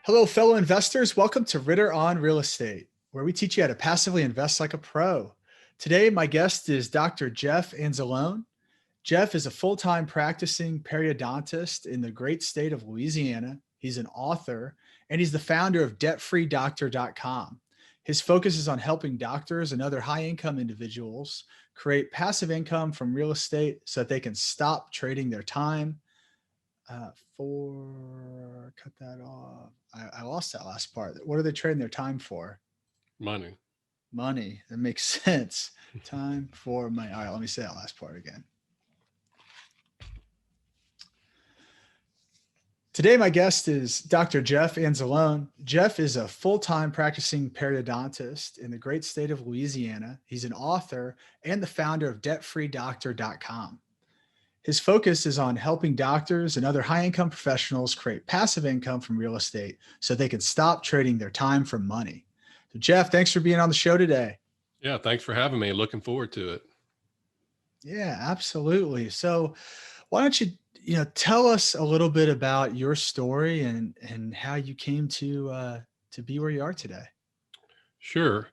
Hello, fellow investors. Welcome to Ritter on Real Estate, where we teach you how to passively invest like a pro. Today, my guest is Dr. Jeff Anzalone. Jeff is a full-time practicing periodontist in the great state of Louisiana. He's an author, and he's the founder of debtfreedoctor.com. His focus is on helping doctors and other high-income individuals create passive income from real estate so that they can stop trading their time cut that off. I lost that last part. What are they trading their time for? Money. Money. That makes sense. Time for money. All right, let me say that last part again. Today, my guest is Dr. Jeff Anzalone. Jeff is a full-time practicing periodontist in the great state of Louisiana. He's an author and the founder of debtfreedoctor.com. His focus is on helping doctors and other high-income professionals create passive income from real estate so they can stop trading their time for money. So Jeff, thanks for being on the show today. Yeah, thanks for having me. Looking forward to it. Yeah, absolutely. So why don't you tell us a little bit about your story and how you came to be where you are today? Sure.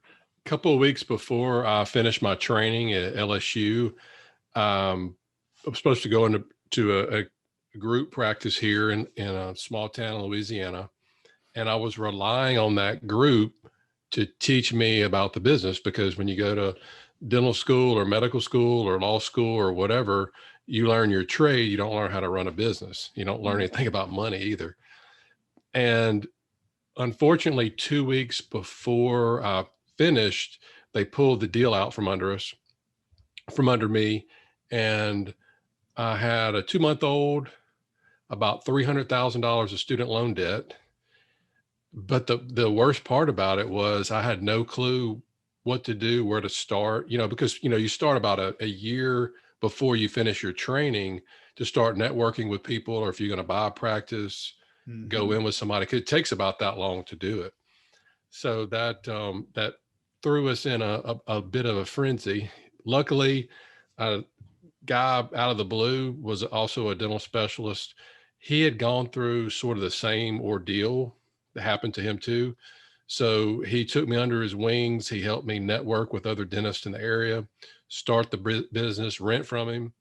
A couple of weeks before I finished my training at LSU, I was supposed to go into a group practice here in a small town in Louisiana. And I was relying on that group to teach me about the business, because when you go to dental school or medical school or law school or whatever, you learn your trade. You don't learn how to run a business. You don't learn anything about money either. And unfortunately, 2 weeks before I finished, they pulled the deal out from under me. And I had a 2-month old, about $300,000 of student loan debt. But the worst part about it was I had no clue what to do, where to start, because, you start about a year before you finish your training to start networking with people, or if you're going to buy a practice, go Mm-hmm. in with somebody. 'Cause it takes about that long to do it. So that threw us in a bit of a frenzy. Luckily, a guy out of the blue was also a dental specialist. He had gone through sort of the same ordeal that happened to him too. So he took me under his wings. He helped me network with other dentists in the area, start the business, rent from him,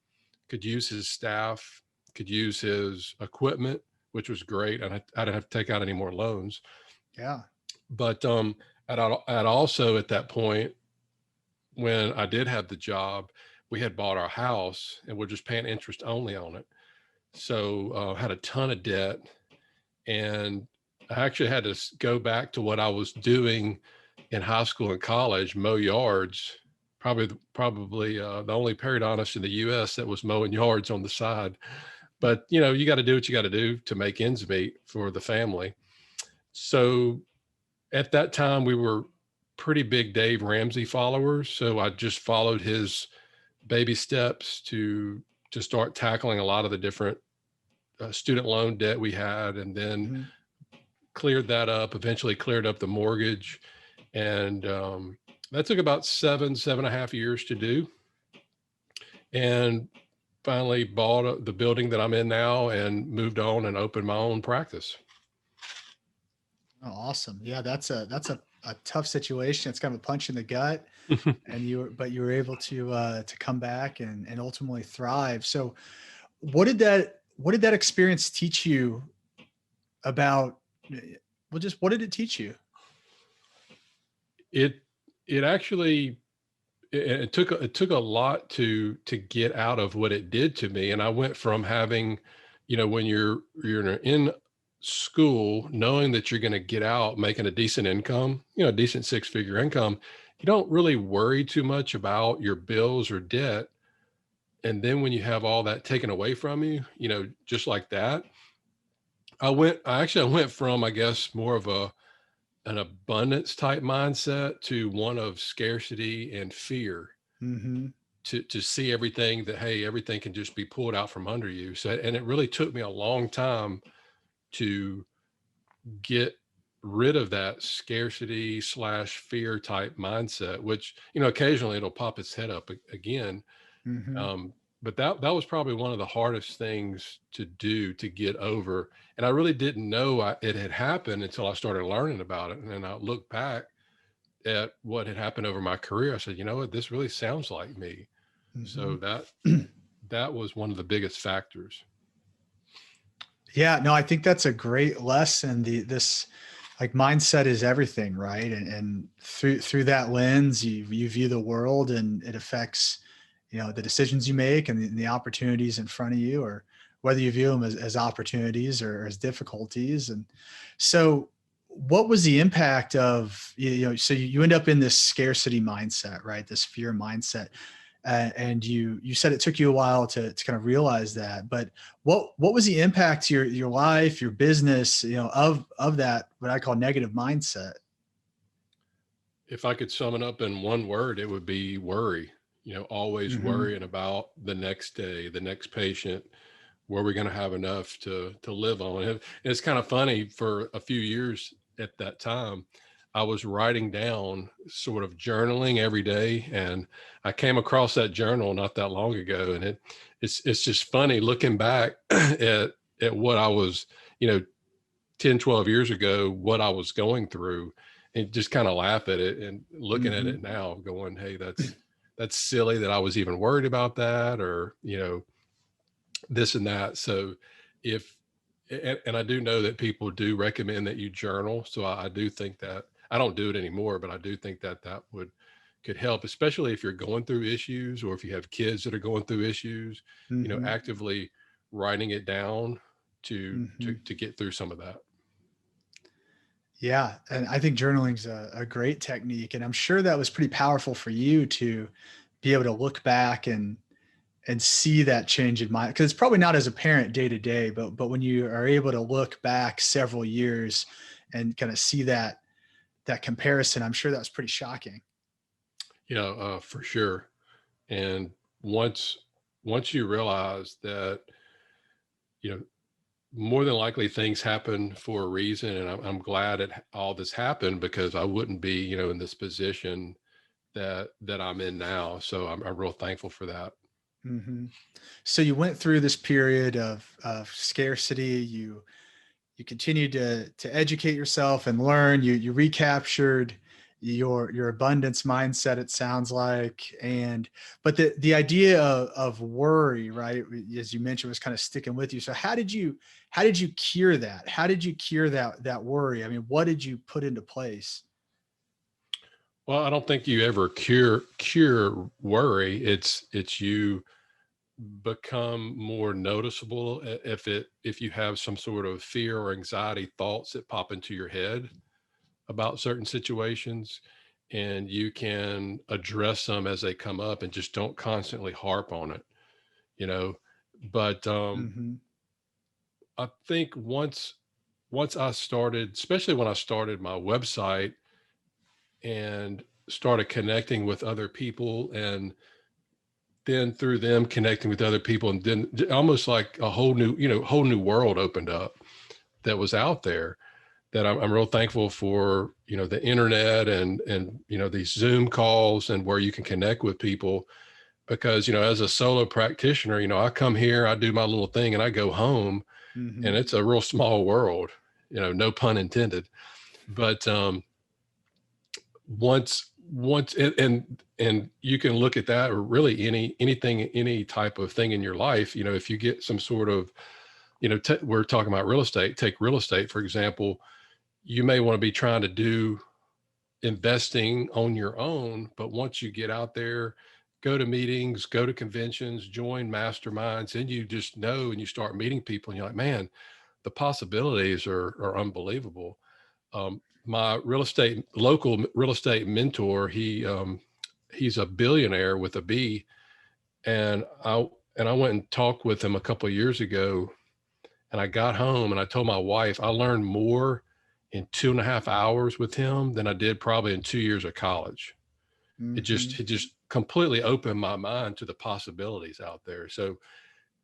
could use his staff, could use his equipment, which was great. And I didn't have to take out any more loans. Yeah. But I'd also at that point, when I did have the job, we had bought our house and we're just paying interest only on it. So had a ton of debt, and I actually had to go back to what I was doing in high school and college, mow yards. Probably the only periodontist in the U.S. that was mowing yards on the side. But you got to do what you got to do to make ends meet for the family. So at that time, we were pretty big Dave Ramsey followers. So I just followed his baby steps to start tackling a lot of the different student loan debt we had, and then Mm-hmm. cleared that up, eventually cleared up the mortgage. And that took about 7.5 years to do. And finally bought the building that I'm in now and moved on and opened my own practice. Oh, awesome. Yeah, that's a tough situation. It's kind of a punch in the gut. And you were able to come back and ultimately thrive. So what did that experience teach you about well, just what did it teach you? it it actually it took a lot to get out of what it did to me. And I went from having, when you're in school, knowing that you're going to get out making a decent income, a decent 6-figure income, you don't really worry too much about your bills or debt. And then when you have all that taken away from you, just like that, I went from, I guess, more of an abundance type mindset to one of scarcity and fear, Mm-hmm. to see everything that, hey, everything can just be pulled out from under you. So, and it really took me a long time to get rid of that scarcity slash fear type mindset, which, occasionally it'll pop its head up again. Mm-hmm. but that was probably one of the hardest things to do, to get over. And I really didn't know it had happened until I started learning about it. And then I look back at what had happened over my career. I said, you know what, this really sounds like me. So Mhm. that was one of the biggest factors. Yeah, no, I think that's a great lesson. This like mindset is everything, right? And through that lens, you view the world, and it affects, the decisions you make, and the opportunities in front of you, or whether you view them as opportunities or as difficulties. And so, what was the impact of, so you end up in this scarcity mindset, right? This fear mindset. And you said it took you a while to kind of realize that, but what was the impact to your life, your business, of that, what I call negative mindset? If I could sum it up in one word, it would be worry. Always Hmm. worrying about the next day, the next patient, where we're going to have enough to live on. And it's kind of funny, for a few years at that time, I was writing down, sort of journaling every day, and I came across that journal not that long ago, and it's just funny looking back at what I was, you know, 10, 12 years ago, what I was going through, and just kind of laugh at it, and looking at it Hmm. now going, hey, that's silly that I was even worried about that, or, this and that. So if, and I do know that people do recommend that you journal. So I do think that, I don't do it anymore, but I do think that that could help, especially if you're going through issues, or if you have kids that are going through issues, Hmm. actively writing it down to, Hmm. to get through some of that. Yeah, and I think journaling's a great technique, and I'm sure that was pretty powerful for you to be able to look back and see that change in mind, because it's probably not as apparent day to day, but when you are able to look back several years and kind of see that comparison, I'm sure that was pretty shocking. For sure. And once, once you realize that, you know, more than likely things happen for a reason, and I'm glad all this happened, because I wouldn't be, in this position that I'm in now. So I'm real thankful for that. Hmm. So you went through this period of scarcity. You continued to educate yourself and learn. You recaptured your abundance mindset, it sounds like. And but the idea of worry, right, as you mentioned, was kind of sticking with you. So how did you cure that? How did you cure that worry? I mean, what did you put into place? Well, I don't think you ever cure worry. It's you become more noticeable, if you have some sort of fear or anxiety thoughts that pop into your head about certain situations, and you can address them as they come up, and just don't constantly harp on it, you know. But Hmm. I think once I started, especially when I started my website and started connecting with other people, and then through them connecting with other people, and then almost like a whole new world opened up that was out there, that I'm real thankful for, the internet, and these Zoom calls, and where you can connect with people. Because, as a solo practitioner, I come here, I do my little thing, and I go home, and Hmm. it's a real small world, no pun intended. But once and you can look at that, or really anything, any type of thing in your life, if you get some sort of, we're talking about real estate, take real estate for example. You may want to be trying to do investing on your own, but once you get out there, go to meetings, go to conventions, join masterminds, and you just know, and you start meeting people, and you're like, man, the possibilities are unbelievable. My local real estate mentor, he's a billionaire with a B, and I went and talked with him a couple of years ago, and I got home and I told my wife I learned more in 2.5 hours with him than I did probably in 2 years of college. Hmm. It just completely opened my mind to the possibilities out there. So,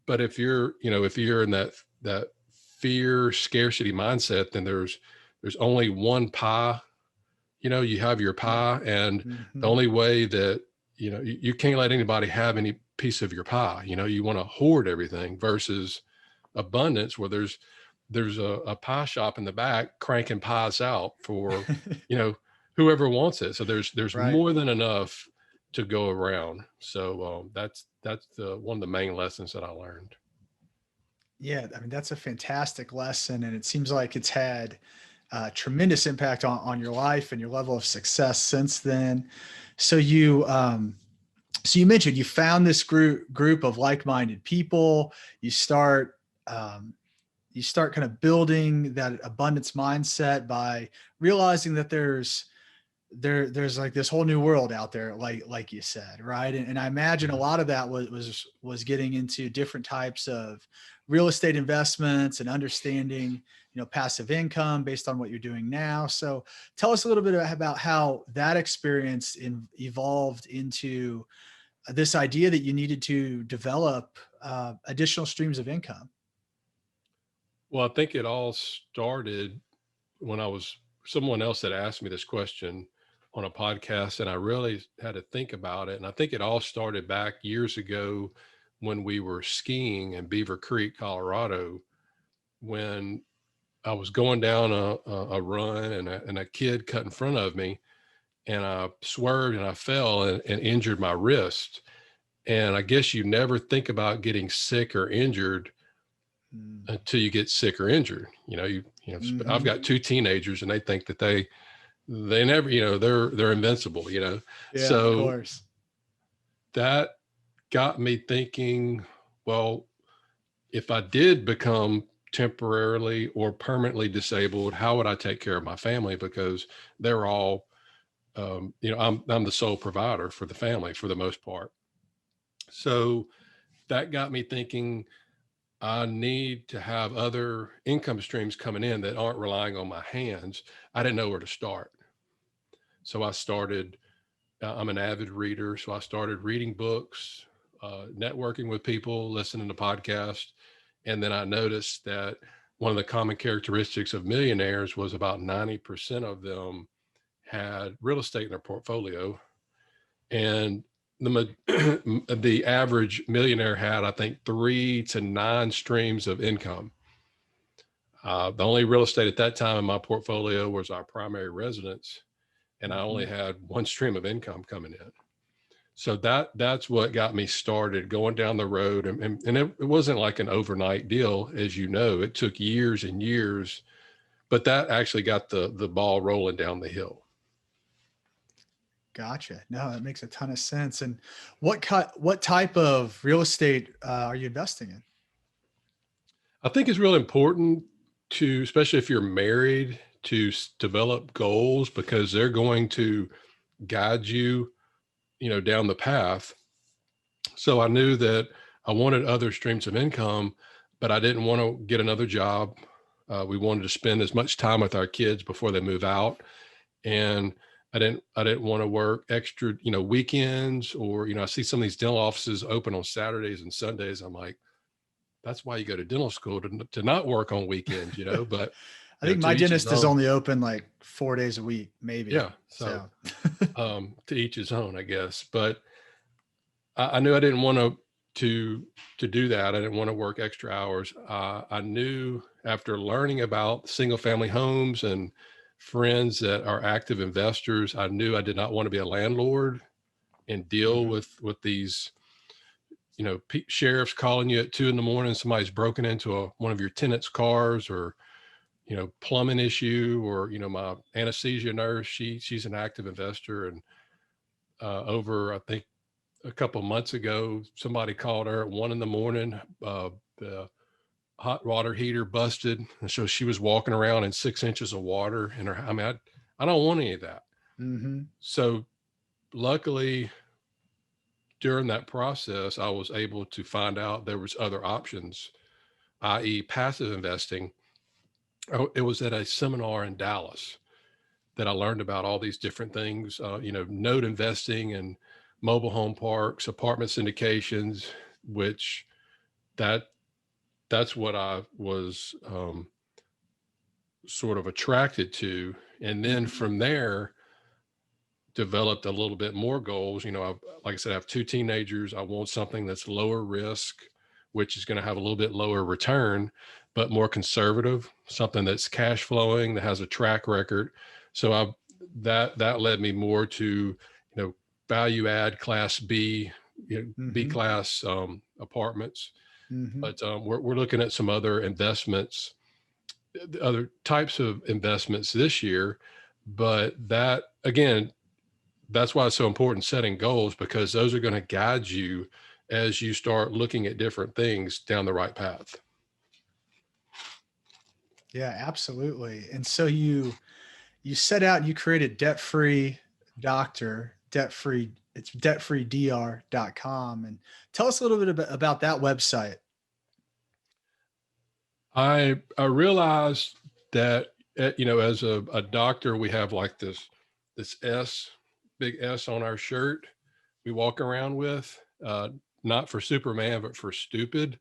but if you're in that fear scarcity mindset, then there's only one pie. You have your pie, and the Hmm. only way that, you can't let anybody have any piece of your pie. You want to hoard everything versus abundance where there's a pie shop in the back cranking pies out for, you know, whoever wants it. So there's Right. more than enough to go around. So that's the one of the main lessons that I learned. Yeah, I mean, that's a fantastic lesson, and it seems like it's had tremendous impact on your life and your level of success since then. So so you mentioned you found this group of like-minded people. You start um, you start kind of building that abundance mindset by realizing that there's like this whole new world out there, like you said, right? And I imagine a Mhm. lot of that was getting into different types of real estate investments and understanding, passive income based on what you're doing now. So tell us a little bit about how that experience evolved into this idea that you needed to develop additional streams of income. Well, I think it all started when I was someone else had asked me this question on a podcast, and I really had to think about it. And I think it all started back years ago when we were skiing in Beaver Creek, Colorado, when I was going down a run and a kid cut in front of me, and I swerved and I fell and injured my wrist. And I guess you never think about getting sick or injured Mm. until you get sick or injured. I've Hmm. got two teenagers and they think that they never, they're invincible, Yeah, of so course. that got me thinking, well, if I did become temporarily or permanently disabled, how would I take care of my family? Because they're all, I'm the sole provider for the family for the most part. So that got me thinking, I need to have other income streams coming in that aren't relying on my hands. I didn't know where to start. So I started, I'm an avid reader. So I started reading books, networking with people, listening to podcasts. And then I noticed that one of the common characteristics of millionaires was about 90% of them had real estate in their portfolio. And the average millionaire had, I think, 3 to 9 streams of income. The only real estate at that time in my portfolio was our primary residence, and I only Mhm. had one stream of income coming in. So that's what got me started going down the road. And it wasn't like an overnight deal, as you know. It took years and years, but that actually got the ball rolling down the hill. Gotcha. No, that makes a ton of sense. And what type of real estate are you investing in? I think it's really important to, especially if you're married, to develop goals because they're going to guide you, down the path. So I knew that I wanted other streams of income, but I didn't want to get another job. We wanted to spend as much time with our kids before they move out, and I didn't want to work extra, weekends or I see some of these dental offices open on Saturdays and Sundays. I'm like, that's why you go to dental school to not work on weekends, but I think to my each his dentist is own. only open like 4 days a week, maybe. Yeah. So So to each his own, I guess. But I knew I didn't want to do that. I didn't want to work extra hours. I knew after learning about single family homes and friends that are active investors, I knew I did not want to be a landlord and deal Mhm. with these, sheriffs calling you at 2 a.m. Somebody's broken into one of your tenants' cars, or plumbing issue, or my anesthesia nurse. She's an active investor, and over I think a couple of months ago, somebody called her at 1 a.m. The hot water heater busted, and so she was walking around in 6 inches of water in her. I mean, I don't want any of that. Mhm. So luckily, during that process, I was able to find out there was other options, i.e., passive investing. Oh, it was at a seminar in Dallas that I learned about all these different things. Note investing and mobile home parks, apartment syndications, which that that's what I was sort of attracted to. And then Mhm. from there, developed a little bit more goals. Like I said, I have two teenagers. I want something that's lower risk, which is going to have a little bit lower return, but more conservative, something that's cash flowing, that has a track record. So that led me more to, value add class B, B Hmm. class apartments. Hmm. But we're looking at some other investments, other types of investments this year. But that, again, that's why it's so important setting goals, because those are going to guide you as you start looking at different things down the right path. Yeah, absolutely. And so you set out and you created debt free doctor, debt free, it's debtfreedr.com. And tell us a little bit about that website. I realized that, as a doctor, we have like this S, big S on our shirt we walk around with, not for Superman, but for stupid,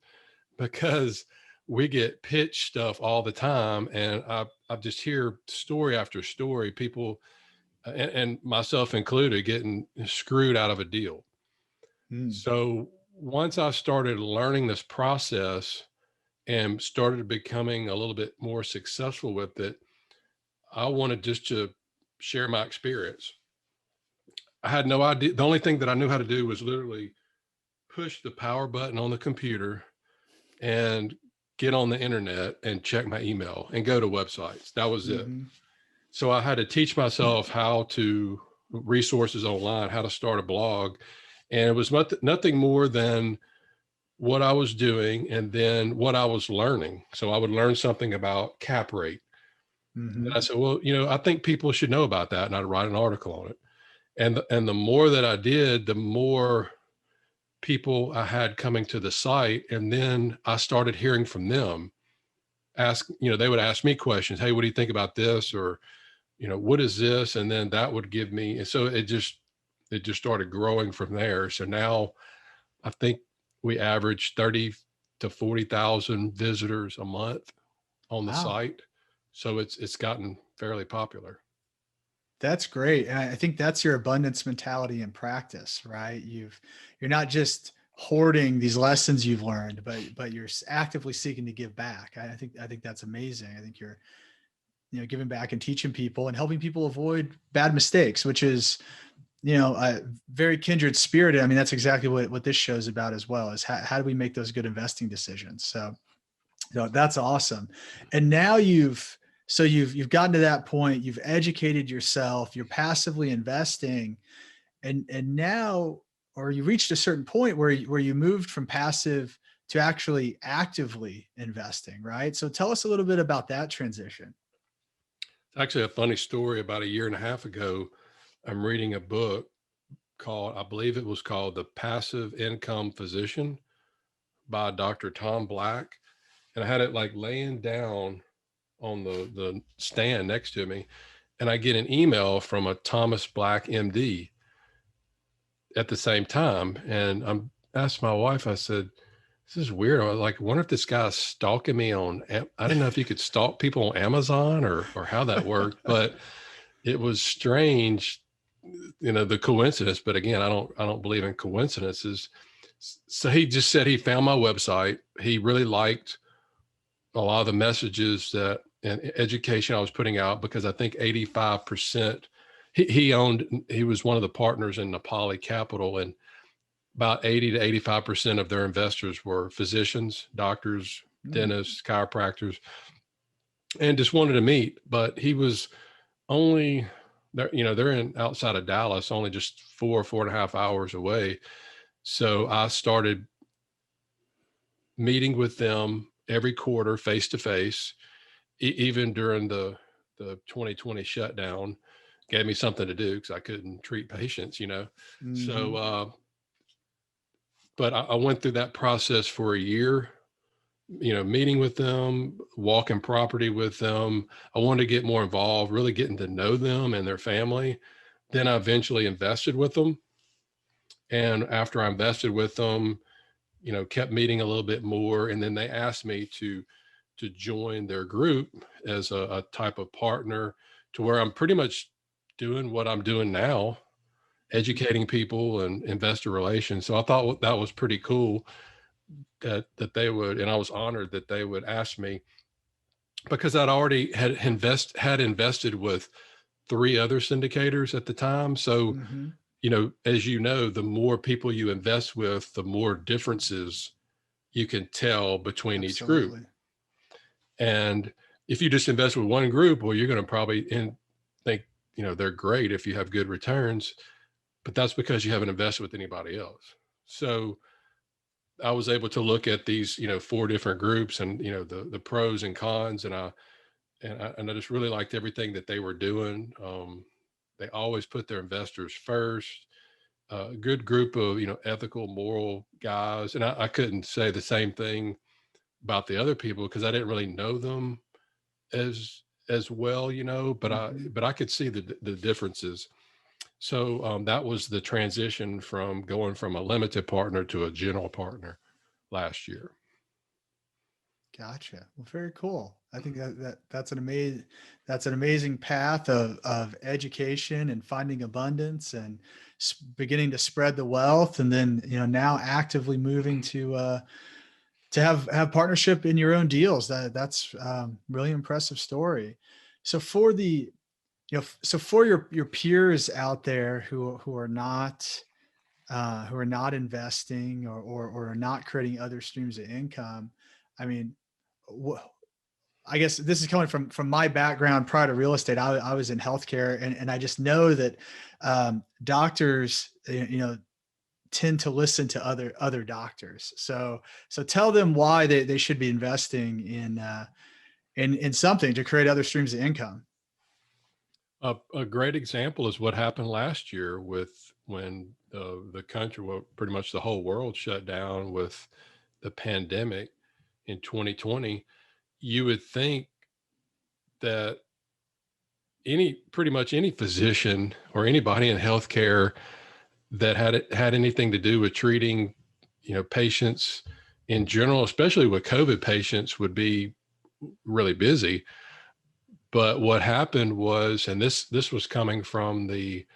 because we get pitched stuff all the time. And I just hear story after story, people, and myself included, getting screwed out of a deal. Mm. So once I started learning this process and started becoming a little bit more successful with it, I wanted just to share my experience. I had no idea. The only thing that I knew how to do was literally push the power button on the computer and get on the internet and check my email and go to websites. That was it. Hmm. So I had to teach myself how to resources online, how to start a blog. And it was nothing more than what I was doing and then what I was learning. So I would learn something about cap rate. And Hmm. I said, well, I think people should know about that. And I'd write an article on it. And the more that I did, the more people I had coming to the site. And then I started hearing from them. They would ask me questions. Hey, what do you think about this? Or, what is this? And then that would give me, and so it just started growing from there. So now I think we average 30 to 40,000 visitors a month on the Wow. site. So it's gotten fairly popular. That's great. And I think that's your abundance mentality in practice, right? You're not just hoarding these lessons you've learned, but you're actively seeking to give back. I think that's amazing. I think you're, giving back and teaching people and helping people avoid bad mistakes, which is, a very kindred spirited. I mean, that's exactly what this show's about as well, is how do we make those good investing decisions? So, that's awesome. And now you've gotten to that point, you've educated yourself, you're passively investing, and now, or you reached a certain point where you moved from passive to actually actively investing, right? So tell us a little bit about that transition. It's actually a funny story. About a year and a half ago, I'm reading a book called, I believe it was called The Passive Income Physician by Dr. Tom Black. And I had it like laying down on the stand next to me. And I get an email from a Thomas Black MD at the same time. And I'm asked my wife, I said, this is weird. I was like, I wonder if this guy's stalking me I didn't know if you could stalk people on Amazon or how that worked, but it was strange, the coincidence. But again, I don't believe in coincidences. So he just said he found my website. He really liked a lot of the messages that and education I was putting out, because I think 85% he was one of the partners in Nepali Capital, and about 80 to 85% of their investors were physicians, doctors, Mm. dentists, chiropractors, and just wanted to meet. But he was only there, they're in outside of Dallas, only just 4.5 hours away. So I started meeting with them every quarter face to face, even during the 2020 shutdown. Gave me something to do because I couldn't treat patients. So Hmm. but I went through that process for a year, meeting with them, walking property with them. I wanted to get more involved, really getting to know them and their family. Then I eventually invested with them. And after I invested with them, kept meeting a little bit more. And then they asked me to join their group as a type of partner, to where I'm pretty much doing what I'm doing now. educating people and investor relations. So I thought that was pretty cool that they would, and I was honored that they would ask me, because I'd already had invested with three other syndicators at the time. So, Mm-hmm. as you know, the more people you invest with, the more differences you can tell between each group. Absolutely. And if you just invest with one group, well, you're going to probably think, they're great if you have good returns, but that's because you haven't invested with anybody else. So I was able to look at these, four different groups, and, the pros and cons. And I just really liked everything that they were doing. They always put their investors first. A good group of, ethical, moral guys. And I couldn't say the same thing about the other people because I didn't really know them as well, but I Mm-hmm. but I could see the differences. So that was the transition from going from a limited partner to a general partner last year. Gotcha. Well, very cool. I think that's an amazing path of education and finding abundance and beginning to spread the wealth, and then now actively moving to have partnership in your own deals. That's really impressive story. So for the so for your peers out there who are not investing or are not creating other streams of income, I mean, wh- I guess this is coming from my background prior to real estate. I was in healthcare, and I just know that doctors, tend to listen to other doctors. So tell them why they should be investing in something to create other streams of income. A great example is what happened last year with when the country, well, pretty much the whole world shut down with the pandemic in 2020. You would think that pretty much any physician or anybody in healthcare that had anything to do with treating, patients in general, especially with COVID patients, would be really busy. But what happened was, and this was coming from the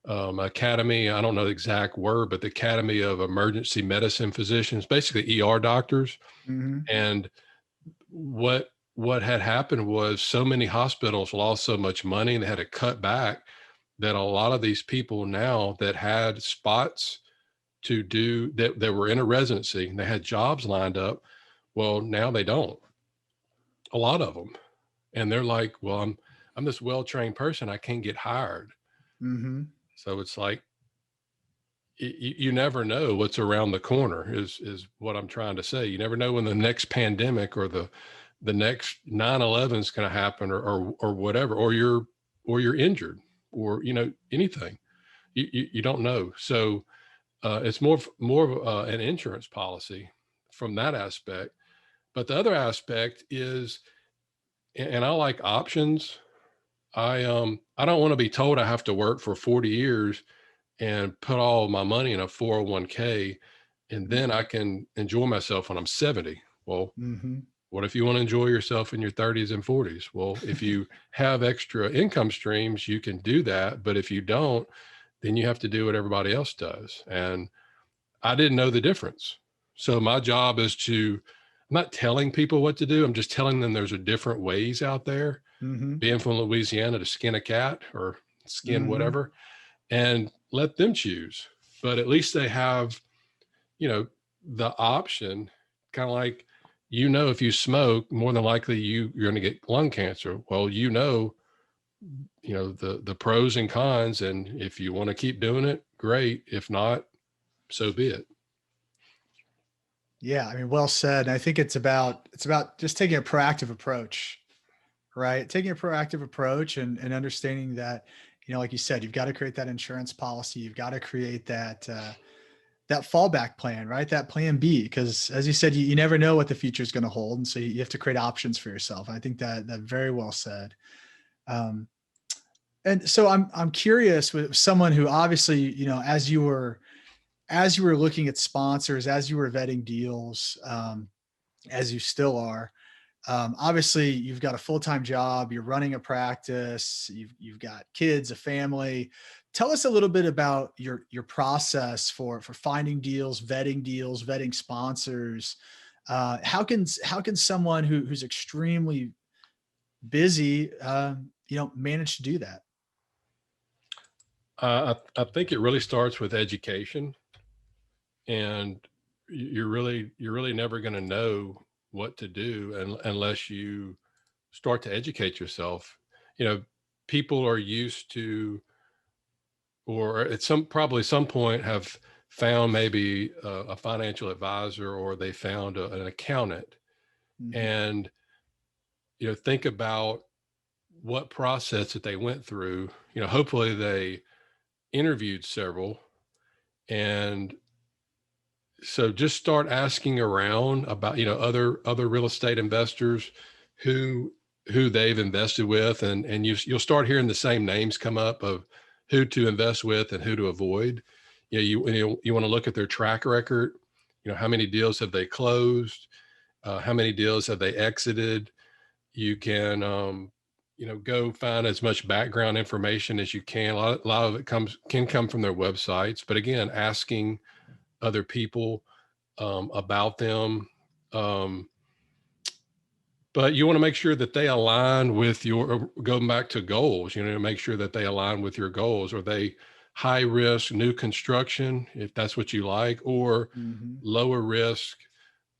Academy, I don't know the exact word, but the Academy of Emergency Medicine Physicians, basically ER doctors. Hmm. And what had happened was so many hospitals lost so much money and they had to cut back, that a lot of these people now that had spots to do that were in a residency, they had jobs lined up. Well, now they don't, a lot of them. And they're like, well, I'm this well-trained person, I can't get hired. Hmm. So it's like, you never know what's around the corner is what I'm trying to say. You never know when the next pandemic or the next 9/11 is going to happen, or whatever, or you're injured, or anything. You don't know. So it's more of an insurance policy from that aspect. But the other aspect is, and I like options. I don't want to be told I have to work for 40 years and put all my money in a 401k, and then I can enjoy myself when I'm 70. Well, Hmm. what if you want to enjoy yourself in your 30s and 40s? Well, if you have extra income streams, you can do that. But if you don't, then you have to do what everybody else does. And I didn't know the difference. So my job is I'm not telling people what to do. I'm just telling them there's a different ways out there. Hmm. Being from Louisiana, to skin a cat or skin Hmm. whatever, and let them choose. But at least they have, you know, the option, kind of like, if you smoke, more than likely you're going to get lung cancer. Well, the pros and cons, and if you want to keep doing it, great. If not, so be it. Yeah, I mean, well said. And I think it's about just taking a proactive approach, right? Taking a proactive approach and understanding that, like you said, you've got to create that insurance policy. You've got to create that fallback plan, right? That plan B, because as you said, you never know what the future is going to hold, and so you have to create options for yourself. And I think that very well said. Um, and so I'm curious with someone who obviously, as you were looking at sponsors, as you were vetting deals, as you still are. Obviously, you've got a full-time job, you're running a practice, you've got kids, a family. Tell us a little bit about your process for finding deals, vetting sponsors. How can someone who's extremely busy, manage to do that? I think it really starts with education, and you're really never going to know what to do unless you start to educate yourself. You know, people are used to, or at some point have found maybe a financial advisor, or they found an accountant, Mhm, and think about what process that they went through. Hopefully they interviewed several, and so just start asking around about other real estate investors who who they've invested with, and you'll start hearing the same names come up of who to invest with and who to avoid. You want to look at their track record. How many deals have they closed? How many deals have they exited? You can go find as much background information as you can. A lot of it can come from their websites, but again, asking other people about them. Um, but you want to make sure that they align with going back to goals, make sure that they align with your goals. Are they high risk new construction, if that's what you like, or mhm. lower risk,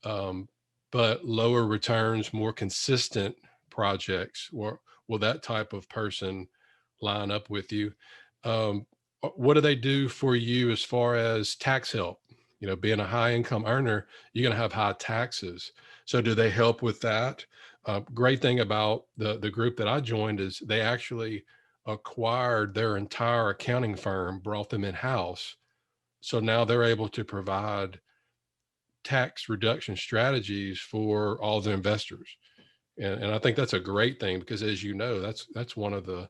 um, but lower returns, more consistent projects? Or will that type of person line up with you? What do they do for you as far as tax help? Being a high income earner, you're going to have high taxes. So do they help with that? Great thing about the group that I joined is they actually acquired their entire accounting firm, brought them in house. So now they're able to provide tax reduction strategies for all the investors. And I think that's a great thing, because as you know, that's one of the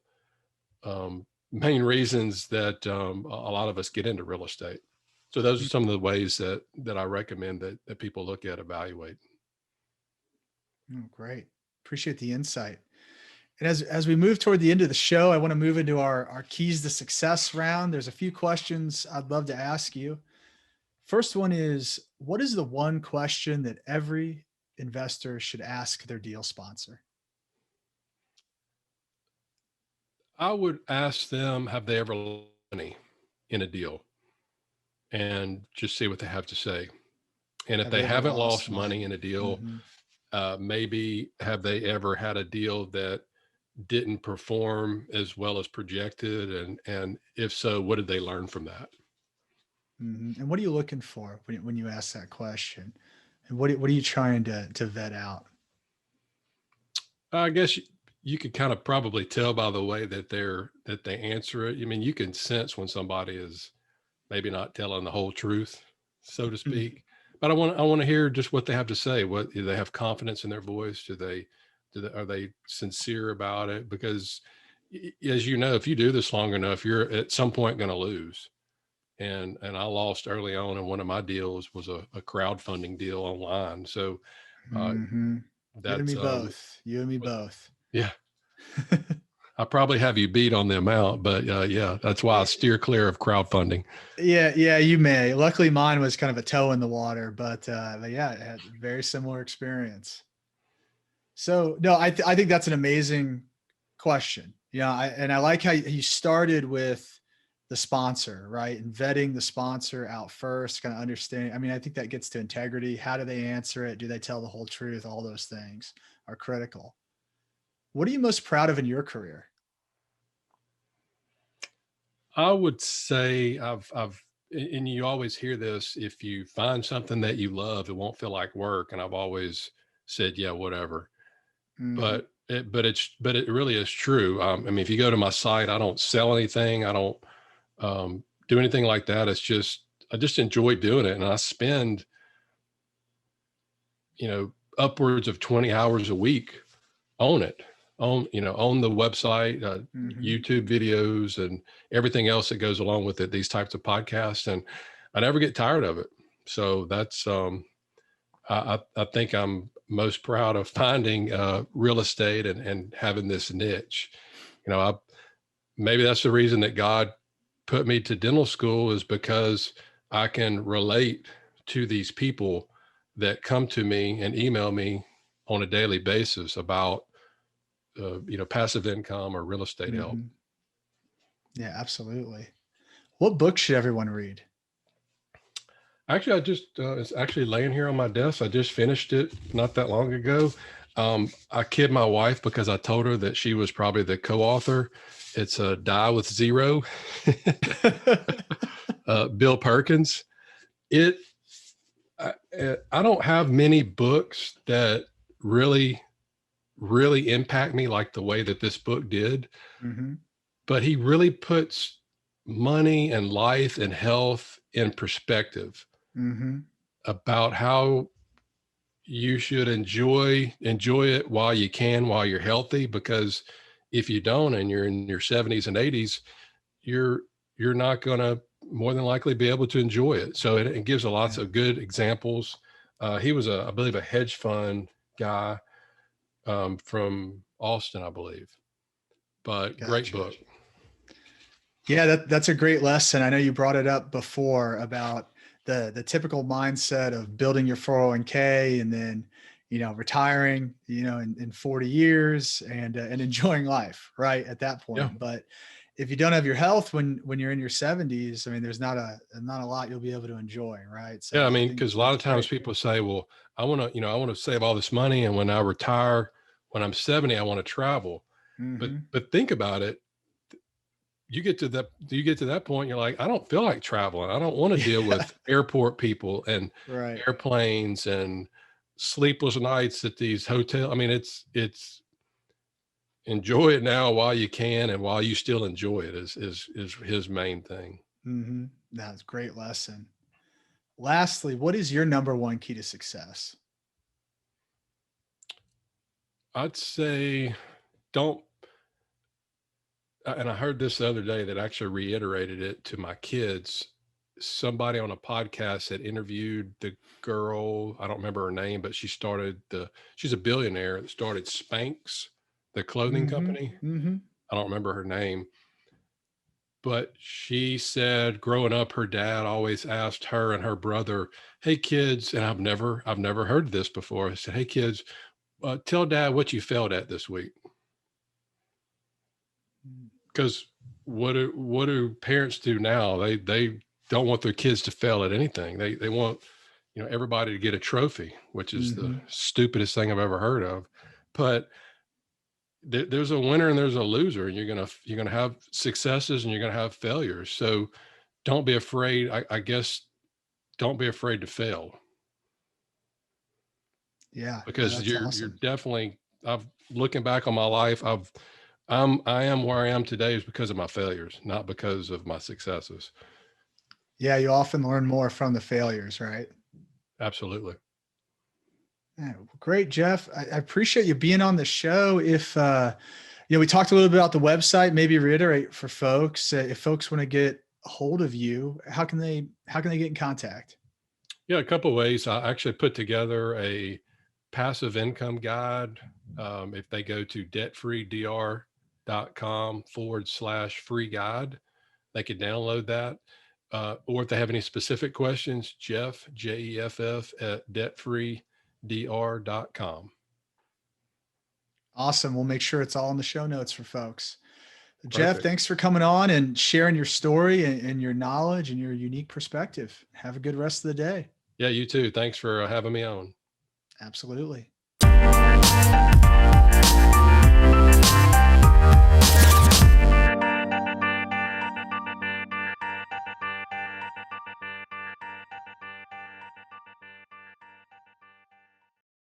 main reasons that a lot of us get into real estate. So those are Mm, some of the ways that I recommend that people look at, evaluate. oh, great. Appreciate the insight. And as we move toward the end of the show, I want to move into our keys to success round. There's a few questions I'd love to ask you. First one is, what is the one question that every investor should ask their deal sponsor? I would ask them, have they ever lost money in a deal, and just see what they have to say. And if Have they they ever haven't lost lost money money? in a deal, Mhm. maybe have they ever had a deal that didn't perform as well as projected, and if so, what did they learn from that? Mhm. And what are you looking for when you ask that question? And what are you trying to vet out? I guess you could kind of probably tell by the way that they answer it. I mean, you can sense when somebody is maybe not telling the whole truth, so to Mm, speak. But I want to hear just what they have to say. What do they have confidence in their voice? Are they sincere about it? Because as you know, if you do this long enough, you're at some point going to lose. And I lost early on, and one of my deals was a crowdfunding deal online. So uh, mhm. You and that's me both. You and me both. yeah. I probably have you beat on the amount, but yeah, that's why I steer clear of crowdfunding. Yeah, yeah, you may. Luckily, mine was kind of a toe in the water, but yeah, it had a very similar experience. So no, I think that's an amazing question. Yeah, and I like how you started with the sponsor, right? And vetting the sponsor out first, kind of understanding. I mean, I think that gets to integrity. How do they answer it? Do they tell the whole truth? All those things are critical. What are you most proud of in your career? I would say and you always hear this: if you find something that you love, it won't feel like work. And I've always said, yeah, whatever. Hmm. But it really is true. I mean, if you go to my site, I don't sell anything. I don't do anything like that. I just enjoy doing it, and I spend upwards of 20 hours a week on it, on the website, Hmm. YouTube videos, and everything else that goes along with it, these types of podcasts. And I never get tired of it. So that's, I think I'm most proud of finding real estate and having this niche. Maybe that's the reason that God put me to dental school, is because I can relate to these people that come to me and email me on a daily basis about, passive income or real estate help. Mhm. Yeah, absolutely. What book should everyone read? Actually, it's actually laying here on my desk. I just finished it not that long ago. I kid my wife because I told her that she was probably the co-author. It's a Die with Zero, Bill Perkins. It, I, I don't have many books that really, really impact me like the way that this book did, Mhm. but he really puts money and life and health in perspective Mhm. about how you should enjoy it while you can, while you're healthy, because if you don't and you're in your 70s and 80s, you're you're not going to more than likely be able to enjoy it. So it gives a lots Yeah. of good examples. He was I believe a hedge fund guy, from Austin, I believe, but great Gotcha. book. Yeah, that's a great lesson. I know you brought it up before about the typical mindset of building your 401k and then, retiring, in 40 years and enjoying life, right? At that Yeah. point. But if you don't have your health when you're in your 70s, I mean, there's not a lot you'll be able to enjoy, right? So Yeah. I I mean, think because a lot that's of times great. people say, well, I want to save all this money. And when I retire, when I'm 70, I want to travel. But Hmm. think about it. You get to that point, you're like, I don't feel like traveling. I don't want to deal Yeah, with airport people and right. airplanes and sleepless nights at these hotels. I mean, it's enjoy it now while you can, and while you still enjoy it is his main thing. Hmm. That's a great lesson. Lastly, what is your number one key to success? I'd say don't, and I heard this the other day that actually reiterated it to my kids. Somebody on a podcast had interviewed the girl. I don't remember her name, but she's a billionaire that started Spanx, the clothing Hmm. company. Hmm. I don't remember her name, but she said growing up, her dad always asked her and her brother, "Hey kids," and I've never heard this before. I said, "Hey kids, tell dad what you failed at this week." Because what do parents do now? They don't want their kids to fail at anything. They want, everybody to get a trophy, which is the Hmm. stupidest thing I've ever heard of. But there's a winner and there's a loser, and you're gonna have successes and you're gonna have failures. So don't be afraid. I guess don't be afraid to fail, Yeah, no, because that's you're awesome. definitely. I've looking back on my life, I am where I am today is because of my failures, not because of my successes. Yeah, you often learn more from the failures, right? Absolutely. Yeah, well, great, Jeff. I appreciate you being on the show. If we talked a little bit about the website, maybe reiterate for folks, if folks want to get a hold of you, how can they get in contact? Yeah, a couple of ways. I actually put together a passive income guide. If they go to debtfreedr.com/free guide, they could download that. Or if they have any specific questions, Jeff at debtfreedr.com. Awesome. We'll make sure it's all in the show notes for folks. Jeff, Perfect. thanks for coming on and sharing your story and your knowledge and your unique perspective. Have a good rest of the day. Yeah, you too. Thanks for having me on. Absolutely.